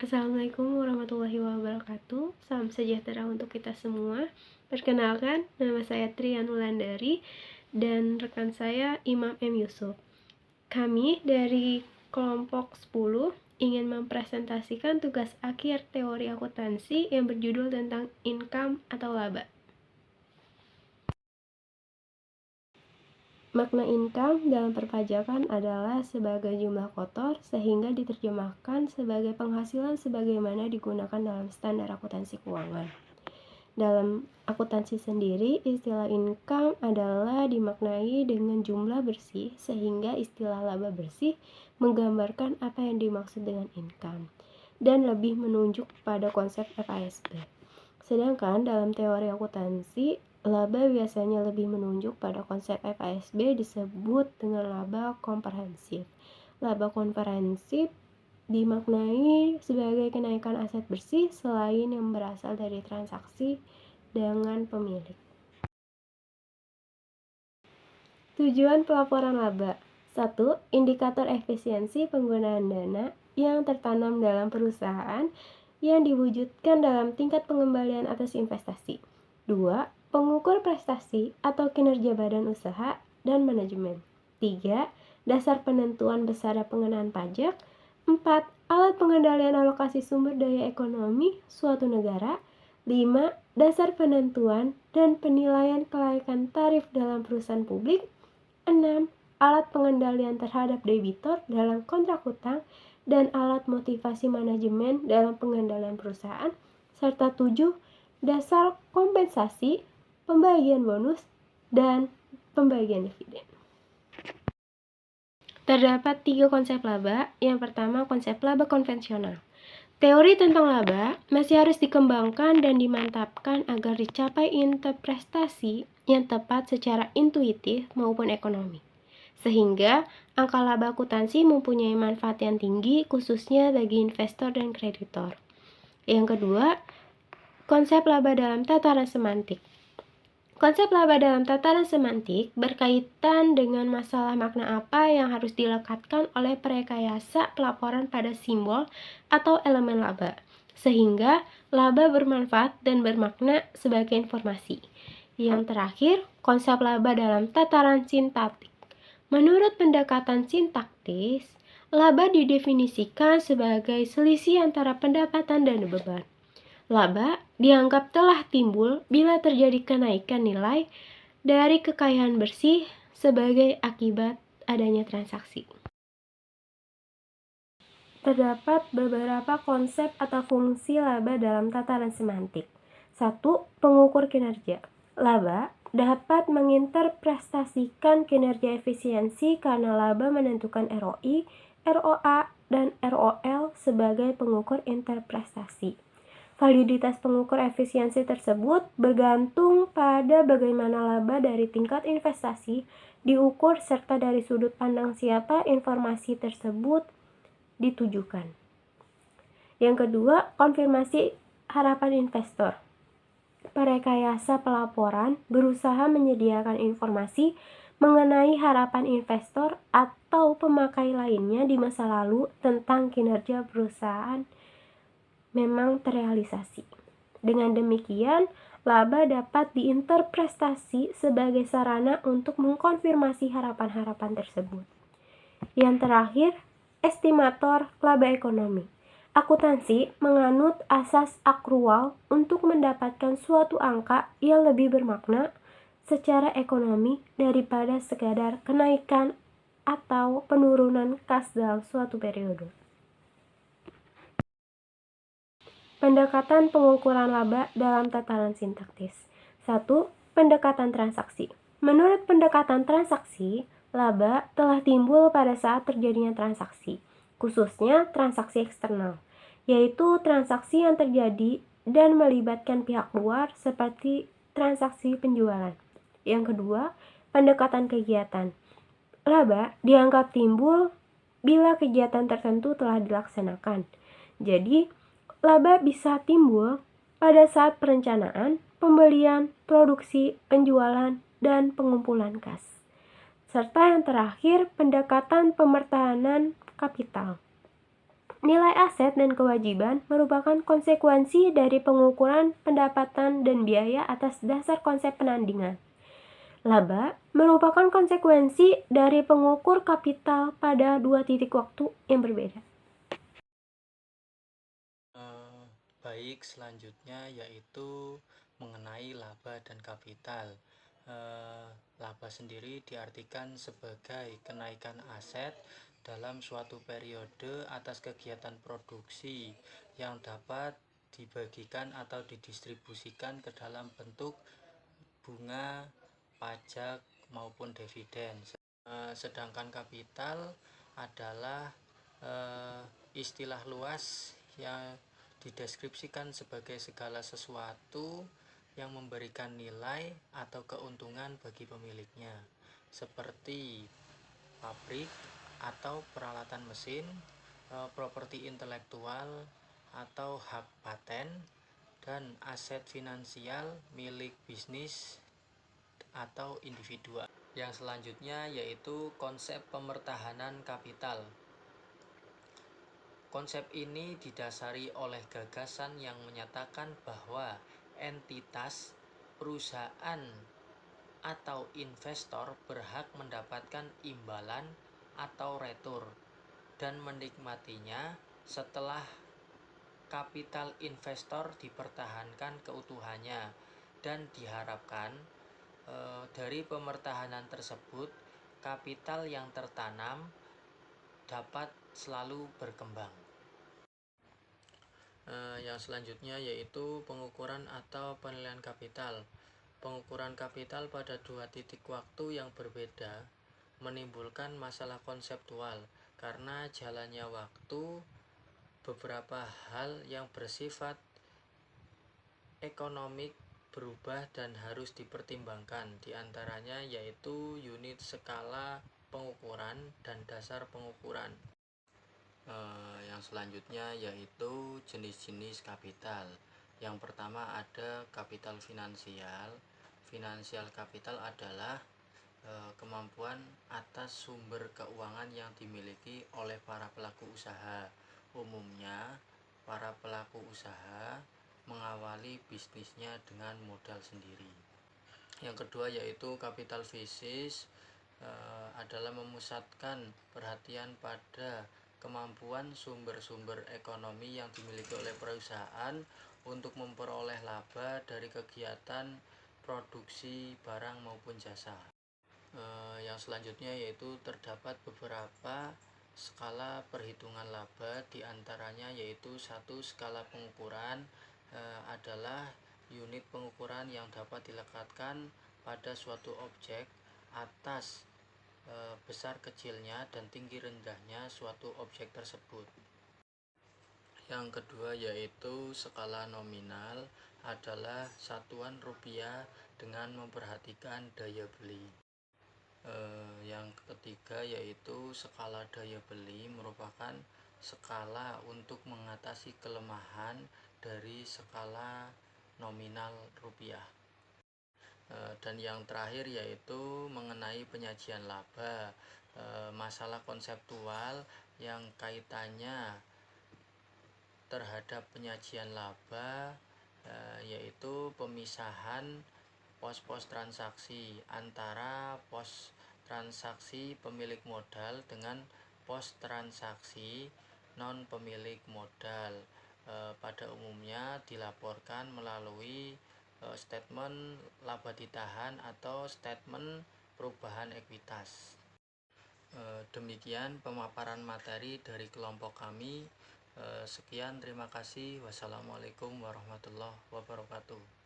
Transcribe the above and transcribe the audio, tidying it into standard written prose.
Assalamualaikum warahmatullahi wabarakatuh. Salam sejahtera untuk kita semua. Perkenalkan, nama saya Trian Wulandari dan rekan saya Imam M. Yusuf. Kami dari kelompok 10 ingin mempresentasikan tugas akhir teori akuntansi yang berjudul tentang income atau laba. Makna income dalam perpajakan adalah sebagai jumlah kotor sehingga diterjemahkan sebagai penghasilan sebagaimana digunakan dalam standar akuntansi keuangan. Dalam akuntansi sendiri, istilah income adalah dimaknai dengan jumlah bersih sehingga istilah laba bersih menggambarkan apa yang dimaksud dengan income dan lebih menunjuk pada konsep FASB. Sedangkan dalam teori akuntansi, laba biasanya lebih menunjuk pada konsep FASB disebut dengan laba komprehensif. Laba komprehensif dimaknai sebagai kenaikan aset bersih selain yang berasal dari transaksi dengan pemilik. Tujuan pelaporan laba. 1. Indikator efisiensi penggunaan dana yang tertanam dalam perusahaan yang diwujudkan dalam tingkat pengembalian atas investasi. 2. Pengukur prestasi atau kinerja badan usaha dan manajemen. 3. Dasar penentuan besaran pengenaan pajak. 4. Alat pengendalian alokasi sumber daya ekonomi suatu negara. 5. Dasar penentuan dan penilaian kelaikan tarif dalam perusahaan publik. 6. Alat pengendalian terhadap debitor dalam kontrak hutang dan alat motivasi manajemen dalam pengendalian perusahaan, serta 7. Dasar kompensasi, pembagian bonus, dan pembagian dividen. Terdapat 3 konsep laba. Yang pertama, konsep laba konvensional. Teori tentang laba masih harus dikembangkan dan dimantapkan agar dicapai interpretasi yang tepat secara intuitif maupun ekonomi. Sehingga angka laba akuntansi mempunyai manfaat yang tinggi khususnya bagi investor dan kreditor. Yang kedua, konsep laba dalam tataran semantik. Konsep laba dalam tataran semantik berkaitan dengan masalah makna apa yang harus dilekatkan oleh perekayasa pelaporan pada simbol atau elemen laba, sehingga laba bermanfaat dan bermakna sebagai informasi. Yang terakhir, konsep laba dalam tataran sintaktik. Menurut pendekatan sintaktis, laba didefinisikan sebagai selisih antara pendapatan dan beban. Laba dianggap telah timbul bila terjadi kenaikan nilai dari kekayaan bersih sebagai akibat adanya transaksi. Terdapat beberapa konsep atau fungsi laba dalam tataran semantik. 1. Pengukur kinerja. Laba dapat menginterpretasikan kinerja efisiensi karena laba menentukan ROI, ROA, dan ROL sebagai pengukur interpretasi. Validitas pengukur efisiensi tersebut bergantung pada bagaimana laba dari tingkat investasi diukur serta dari sudut pandang siapa informasi tersebut ditujukan. Yang kedua, konfirmasi harapan investor. Perekayasa pelaporan berusaha menyediakan informasi mengenai harapan investor atau pemakai lainnya di masa lalu tentang kinerja perusahaan memang terrealisasi. Dengan demikian, laba dapat diinterpretasi sebagai sarana untuk mengkonfirmasi harapan-harapan tersebut. Yang terakhir, estimator laba ekonomi. Akuntansi menganut asas akrual untuk mendapatkan suatu angka yang lebih bermakna secara ekonomi daripada sekadar kenaikan atau penurunan kas dalam suatu periode. Pendekatan pengukuran laba dalam tataran sintaktis. 1. Pendekatan transaksi. Menurut pendekatan transaksi, laba telah timbul pada saat terjadinya transaksi, khususnya transaksi eksternal, yaitu transaksi yang terjadi dan melibatkan pihak luar seperti transaksi penjualan. Yang kedua, pendekatan kegiatan. Laba dianggap timbul bila kegiatan tertentu telah dilaksanakan. Jadi, laba bisa timbul pada saat perencanaan, pembelian, produksi, penjualan, dan pengumpulan kas. Serta yang terakhir, pendekatan pemertahanan kapital. Nilai aset dan kewajiban merupakan konsekuensi dari pengukuran pendapatan dan biaya atas dasar konsep penandingan. Laba merupakan konsekuensi dari pengukur kapital pada dua titik waktu yang berbeda. Baik, selanjutnya yaitu mengenai laba dan kapital. Laba sendiri diartikan sebagai kenaikan aset dalam suatu periode atas kegiatan produksi yang dapat dibagikan atau didistribusikan ke dalam bentuk bunga, pajak maupun dividen. Sedangkan kapital adalah istilah luas yang dideskripsikan sebagai segala sesuatu yang memberikan nilai atau keuntungan bagi pemiliknya, seperti pabrik atau peralatan mesin, properti intelektual atau hak paten, dan aset finansial milik bisnis atau individual. Yang selanjutnya yaitu konsep pemertahanan kapital. Konsep ini didasari oleh gagasan yang menyatakan bahwa entitas, perusahaan, atau investor berhak mendapatkan imbalan atau retur dan menikmatinya setelah kapital investor dipertahankan keutuhannya, dan diharapkan dari pemertahanan tersebut kapital yang tertanam dapat selalu berkembang. Yang selanjutnya yaitu pengukuran atau penilaian kapital. Pengukuran kapital pada dua titik waktu yang berbeda menimbulkan masalah konseptual karena jalannya waktu, beberapa hal yang bersifat ekonomik berubah dan harus dipertimbangkan, diantaranya yaitu unit skala pengukuran dan dasar pengukuran. Yang selanjutnya yaitu jenis-jenis kapital. Yang pertama ada kapital finansial. Finansial kapital adalah kemampuan atas sumber keuangan yang dimiliki oleh para pelaku usaha. Umumnya para pelaku usaha mengawali bisnisnya dengan modal sendiri. Yang kedua yaitu kapital fisik, adalah memusatkan perhatian pada kemampuan sumber-sumber ekonomi yang dimiliki oleh perusahaan untuk memperoleh laba dari kegiatan produksi barang maupun jasa. Yang selanjutnya yaitu terdapat beberapa skala perhitungan laba, diantaranya yaitu satu, skala pengukuran adalah unit pengukuran yang dapat dilekatkan pada suatu objek atas besar kecilnya dan tinggi rendahnya suatu objek tersebut. Yang kedua yaitu skala nominal, adalah satuan rupiah dengan memperhatikan daya beli. Yang ketiga yaitu skala daya beli, merupakan skala untuk mengatasi kelemahan dari skala nominal rupiah. Dan yang terakhir yaitu mengenai penyajian laba, masalah konseptual yang kaitannya terhadap penyajian laba, yaitu pemisahan pos-pos transaksi antara pos transaksi pemilik modal dengan pos transaksi non pemilik modal. Pada umumnya dilaporkan melalui statement laba ditahan atau statement perubahan ekuitas. Demikian pemaparan materi dari kelompok kami. Sekian, terima kasih. Wassalamualaikum warahmatullahi wabarakatuh.